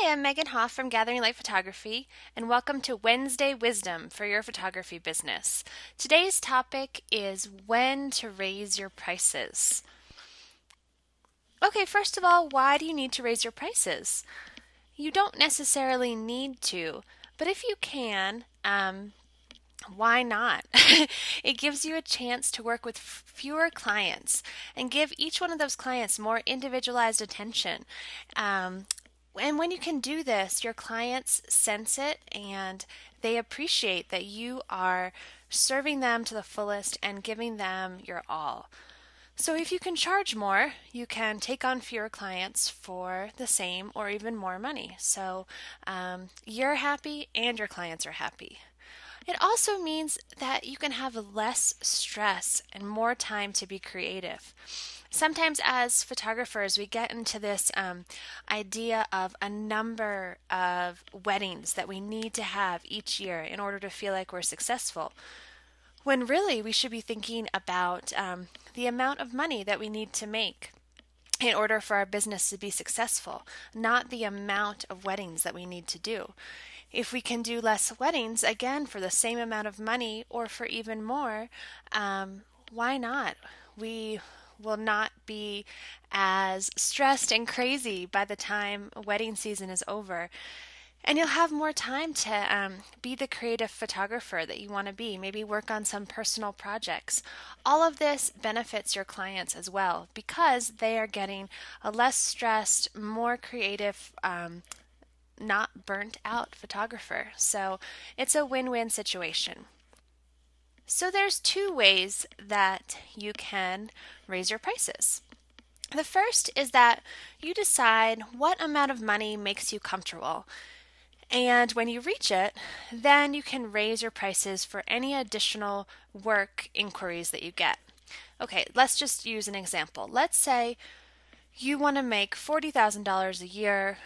Hi, I'm Megan Hoff from Gathering Light Photography, and welcome to Wednesday Wisdom for your photography business. Today's topic is when to raise your prices. Okay, first of all, why do you need to raise your prices? You don't necessarily need to, but if you can, why not? It gives you a chance to work with fewer clients and give each one of those clients more individualized attention. And when you can do this, your clients sense it and they appreciate that you are serving them to the fullest and giving them your all. So if you can charge more, you can take on fewer clients for the same or even more money. So you're happy and your clients are happy. It also means that you can have less stress and more time to be creative. Sometimes, as photographers, we get into this idea of a number of weddings that we need to have each year in order to feel like we're successful. When really we should be thinking about the amount of money that we need to make in order for our business to be successful, not the amount of weddings that we need to do. If we can do less weddings, again, for the same amount of money or for even more, why not? We will not be as stressed and crazy by the time wedding season is over. And you'll have more time to be the creative photographer that you want to be, maybe work on some personal projects. All of this benefits your clients as well because they are getting a less stressed, more creative, not burnt out photographer. So it's a win-win situation. So there's two ways that you can raise your prices. The first is that you decide what amount of money makes you comfortable. And when you reach it, then you can raise your prices for any additional work inquiries that you get. Okay, let's just use an example. Let's say you want to make $40,000 a year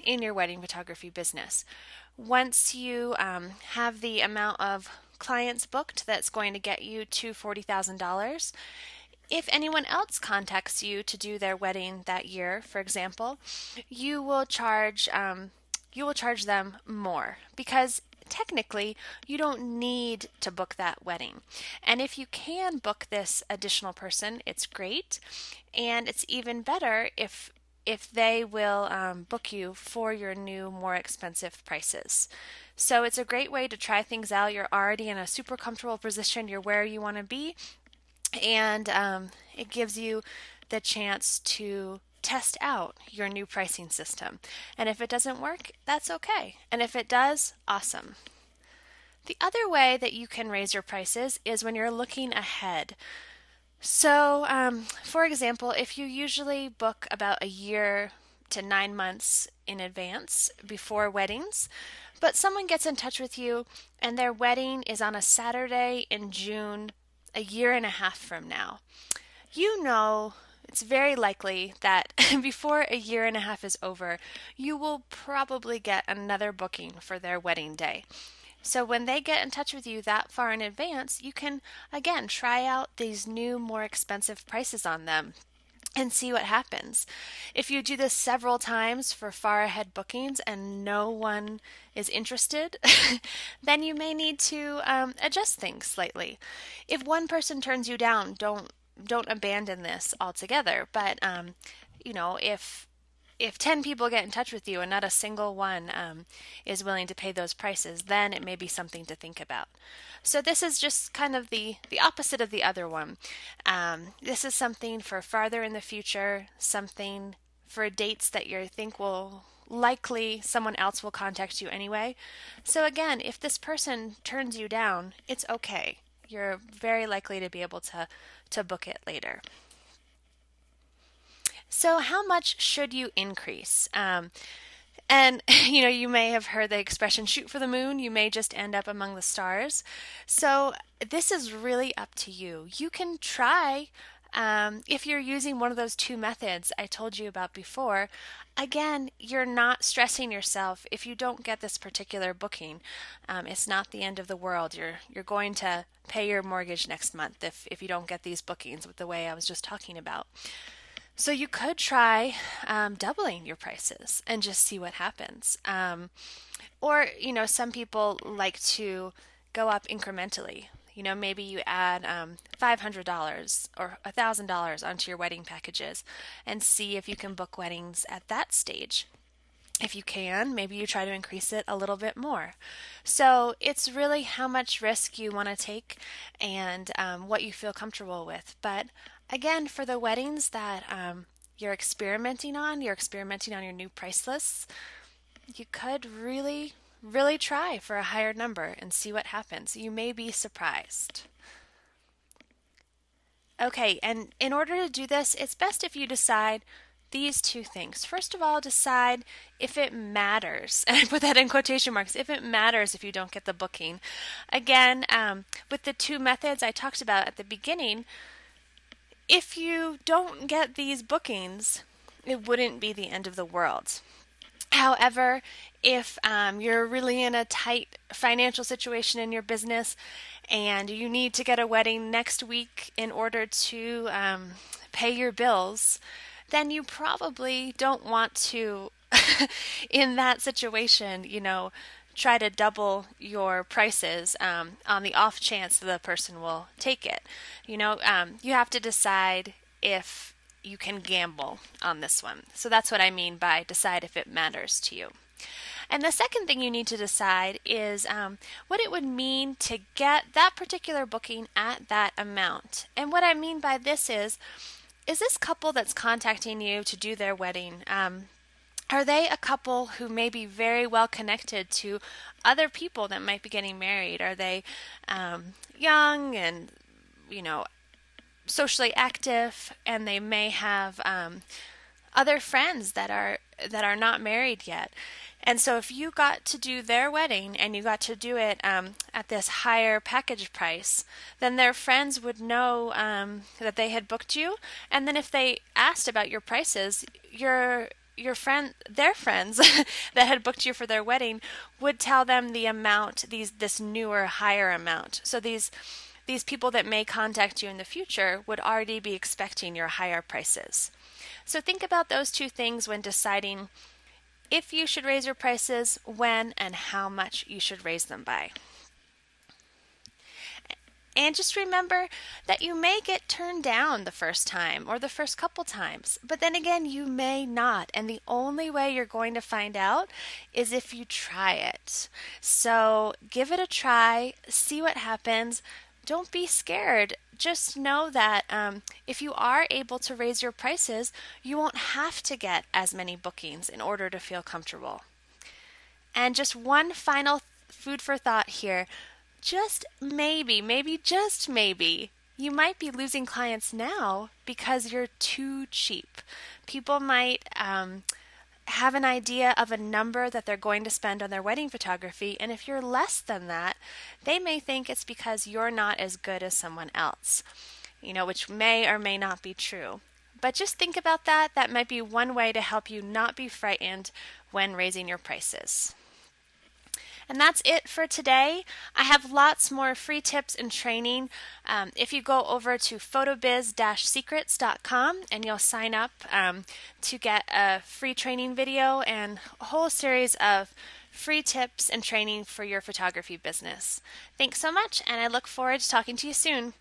in your wedding photography business. Once you have the amount of clients booked that's going to get you to $40,000, if anyone else contacts you to do their wedding that year, for example, you will charge them more because technically you don't need to book that wedding. And if you can book this additional person, it's great. And it's even better if they will book you for your new, more expensive prices. So it's a great way to try things out. You're already in a super comfortable position. You're where you want to be. And it gives you the chance to test out your new pricing system. And if it doesn't work, that's okay. And if it does, awesome. The other way that you can raise your prices is when you're looking ahead. So, for example, if you usually book about a year to 9 months in advance before weddings, but someone gets in touch with you and their wedding is on a Saturday in June, a year and a half from now, you know it's very likely that before a year and a half is over, you will probably get another booking for their wedding day. So when they get in touch with you that far in advance, you can, again, try out these new, more expensive prices on them and see what happens. If you do this several times for far ahead bookings and no one is interested, then you may need to adjust things slightly. If one person turns you down, don't abandon this altogether. But if 10 people get in touch with you and not a single one is willing to pay those prices, then it may be something to think about. So this is just kind of the opposite of the other one. This is something for farther in the future, something for dates that you think will likely someone else will contact you anyway. So again, if this person turns you down, it's okay. You're very likely to be able to book it later. So how much should you increase? And you may have heard the expression shoot for the moon, you may just end up among the stars. So this is really up to you. You can try if you're using one of those two methods I told you about before. Again, you're not stressing yourself if you don't get this particular booking. It's not the end of the world. You're going to pay your mortgage next month if you don't get these bookings with the way I was just talking about. So you could try doubling your prices and just see what happens. Or, some people like to go up incrementally. Maybe you add $500 or $1,000 onto your wedding packages and see if you can book weddings at that stage. If you can, maybe you try to increase it a little bit more. So it's really how much risk you want to take and what you feel comfortable with. But again, for the weddings that you're experimenting on your new price lists, you could really, really try for a higher number and see what happens. You may be surprised. Okay, and in order to do this, it's best if you decide these two things. First of all, decide if it matters, and I put that in quotation marks, if it matters if you don't get the booking. Again, with the two methods I talked about at the beginning, if you don't get these bookings, it wouldn't be the end of the world. However, if you're really in a tight financial situation in your business and you need to get a wedding next week in order to pay your bills, then you probably don't want to, in that situation, try to double your prices on the off chance that the person will take it. You have to decide if you can gamble on this one. So that's what I mean by decide if it matters to you. And the second thing you need to decide is what it would mean to get that particular booking at that amount. And what I mean by this is this couple that's contacting you to do their wedding, are they a couple who may be very well connected to other people that might be getting married? Are they young and, socially active, and they may have other friends that are not married yet? And so if you got to do their wedding and you got to do it at this higher package price, then their friends would know that they had booked you. And then if they asked about your prices, their friends that had booked you for their wedding would tell them the amount, this newer, higher amount. So these people that may contact you in the future would already be expecting your higher prices. So think about those two things when deciding if you should raise your prices, when, and how much you should raise them by. And just remember that you may get turned down the first time or the first couple times, but then again, you may not. And the only way you're going to find out is if you try it. So give it a try, see what happens. Don't be scared. Just know that if you are able to raise your prices, you won't have to get as many bookings in order to feel comfortable. And just one final food for thought here. Just maybe just maybe, you might be losing clients now because you're too cheap. People might have an idea of a number that they're going to spend on their wedding photography, and if you're less than that, they may think it's because you're not as good as someone else, which may or may not be true. But just think about that. That might be one way to help you not be frightened when raising your prices. And that's it for today. I have lots more free tips and training. If you go over to photobiz-secrets.com and you'll sign up to get a free training video and a whole series of free tips and training for your photography business. Thanks so much, and I look forward to talking to you soon.